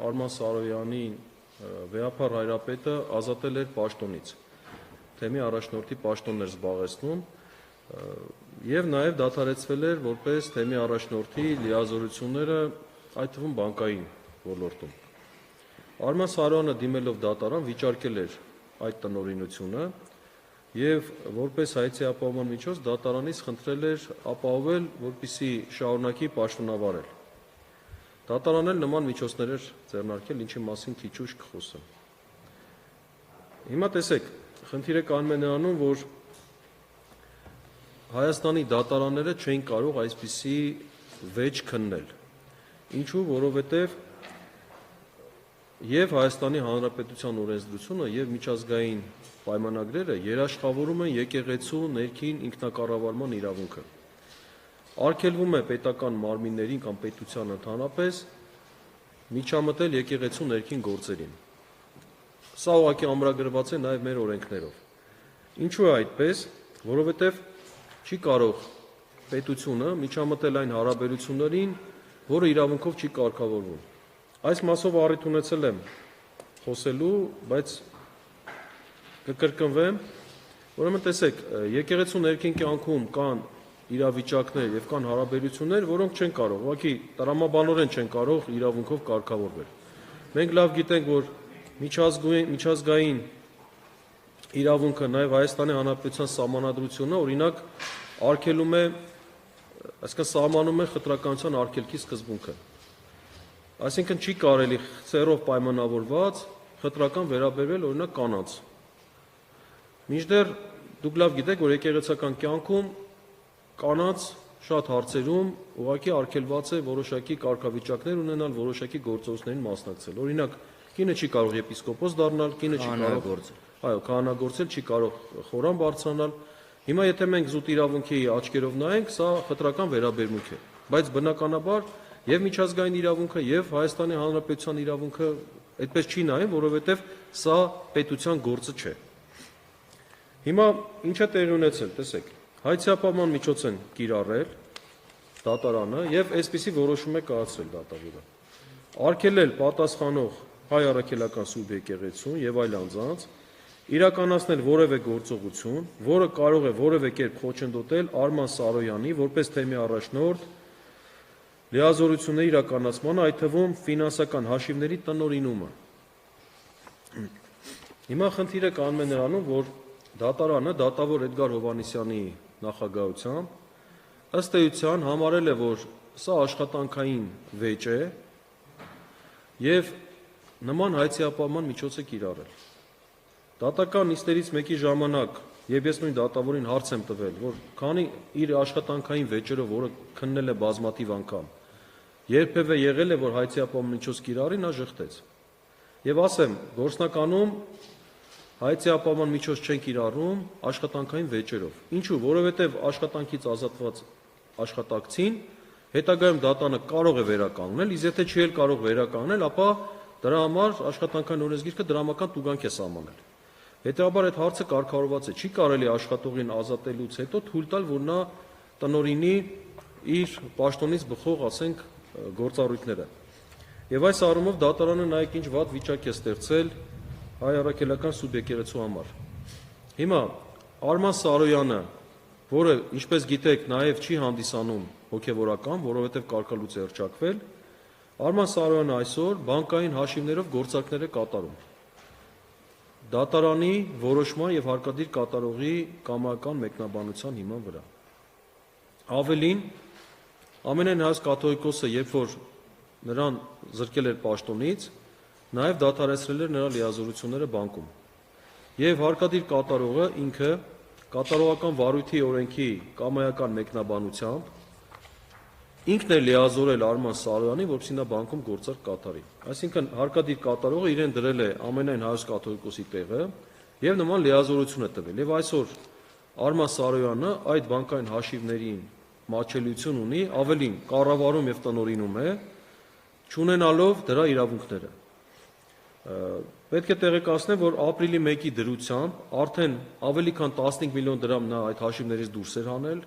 Արման Սարոյանին Վեհափառ Հայրապետը ազատել էր պաշտոնից, թեմի առաջնորդի պաշտոնն էր զբաղեցնում եւ նաեւ դադարեցվել էր որպես թեմի առաջնորդի լիազորությունները, այդ թվում բանկային ոլորտում։ Արման Սարոյանը դիմելով դատարան վիճարկել էր այդ տնօրինությունը եւ որպես հայցի ապահովման միջոց դատարանից խնդրել էր ապահովել, որպեսզի շարունակի պաշտոնավարել։ Դատարանն էլ նման միջոցներ էր ձեռնարկել, ինչի մասին քիչ ուշ կխոսեմ։ Հիմա տեսեք, խնդիրը կանում է նրանում, որ Հայաստանի դատարանները չեն կարող այսպիսի վեճ քննել։ Ինչու, որովհետև եւ Հայաստանի Հանրապետության օրենսդրությունը եւ միջազգային պայմանագրերը երաշխավորում են եկեղեցու ներքին ինքնակառավարման իրավունքը։ Արգելվում է պետական մարմիններին կամ պետության ընդհանրապես միջամտել եկեղեցու ներքին գործերին։ Սա ուղղակի ամրագրված է նաև մեր օրենքներով։ Ինչու է այդպես, որովհետև չի կարող պետությունը միջամտել այն հարաբերություններին, որը իրավունքով չի կարգավորվում։ Այս մասով առիթ ունեցել եմ խոսելու, բայց կկրկնվեմ, ուրեմն տեսեք, եկեղեցու ներքին կյանքում կան իրավիճակներ եւ կան հարաբերություններ, որոնք չեն կարող, ուղղակի տրամաբանորեն չեն կարող իրավունքով կարգավորվել։ Մենք լավ գիտենք, որ միջազգային իրավունքը նաեւ Հայաստանի Հանրապետության սահմանադրությունը օրինակ արգելում է, այսինքն սահմանում է խտրականության արգելքի սկզբունքը։ Այսինքն չի կարելի ծերով պայմանավորված խտրական վերաբերվել օրինակ կանանց։ Մինչդեռ դուք լավ գիտեք, որ եկեղեցական կյանքում կանանց շատ հարցերում ուղղակի արգելված է որոշակի կարգավիճակներ ունենալ, որոշակի գործողություններին մասնակցել։ Օրինակ, կինը չի կարող եպիսկոպոս դառնալ, կինը չի կարող քահանագործել, չի կարող խորան բարձրանալ։ Հիմա եթե մենք զուտ իրավունքի աչքերով նայենք, սա խտրական վերաբերմունք է, բայց բնականաբար եւ միջազգային իրավունքը եւ Հայաստանի Հանրապետության իրավունքը այդպես չի նայում, որովհետեւ սա պետության գործը չէ։ Հիմա ինչ է տեղի ունեցել, տեսեք, հայցի ապահովման միջոց են կիրառել դատարանը եւ այսպիսի որոշում է կայացրել դատավորը։ Արգելել պատասխանող հայ առաքելական սուրբ եկեղեցուն եւ այլ անձանց իրականացնել որևէ գործողություն, որը կարող է որևէ կերպ խոչընդոտել Արման Սարոյանի որպես թեմի առաջնորդ լիազորությունների իրականացմանը, այդ թվում ֆինանսական հաշիվների տնօրինումը։ Հիմա խնդիրը կանում է նրանում, որ դատարանը դատավոր Էդգար Հովհաննիսյանի նախագահությամբ ըստ էության համարել է, որ սա աշխատանքային վեճ է եւ նման հայցի ապահովման միջոց է կիրառել։ Դատական նիստերից մեկի ժամանակ, եւ ես նույն դատավորին հարց եմ տվել, որ քանի իր աշխատանքային վեճերով, որը քննել է բազմաթիվ անգամ, երբևէ եղել է, որ հայցի ապահովման միջոց կիրառի, նա ժխտեց։ Եվ ասեմ, գործնականում հայցի ապահովման միջոց չեն կիրառում աշխատանքային վեճերով։ Ինչու, որովհետեւ աշխատանքից ազատված աշխատակցին հետագայում դատանը կարող է վերականգնել, իսկ եթե չի էլ կարող վերականգնել, ապա դրա համար աշխատանքային օրենսգիրքը դրամական տուգանք է սահմանել։ Հետևաբար այդ հարցը կարգավորված է, չի կարելի աշխատողին ազատելուց հետո թույլ տալ, որ նա տնօրինի իր պաշտոնից բխող, ասենք, գործառույթները։ Եվ այս առումով դատարանը նայեք ինչ վատ վիճակ է ստեղծել հայ առաքելական սուրբ եկեղեցու համար։ Հիմա Արման Սարոյանը, որը, ինչպես գիտեք, նաև չի հանդիսանում հոգևորական, որովհետև կարգալուց է հռչակվել, Արման Սարոյանը այսօր բանկային հաշիվներով գործարքներ է կատարում։ Դատարանի որոշման եւ հարկադիր կատարողի կամայական մեկնաբանության հիման վրա։ Ավելին, ամենայն հայոց կաթողիկոսը, երբ որ նրան զրկել էր պաշտոնից, նաեւ դադարեցրել էր նրա լիազորությունները բանկում։ Եվ հարկադիր կատարողը ինքը կատարողական վարույթի օրենքի կամայական մեկնաբանությամբ ինքն է լիազորել Արման Սարոյանին, որպեսզի նա բանկում գործարք կատարի։ Այսինքն հարկադիր կատարողը իրեն դրել է ամենայն հայոց կաթողիկոսի տեղը եւ նման լիազորություն է տվել։ Եվ այսօր Արման Սարոյանը այդ բանկային հաշիվներին մատչելիություն ունի, ավելին կառավարում եւ տնօրինում է, չունենալով դրա իրավունքները։ Պետք է տեղեկացնեմ, որ ապրիլի 1-ի դրությամբ արդեն ավելի քան 15 միլիոն դրամ նա այդ հաշիվներից դուրս էր հանել,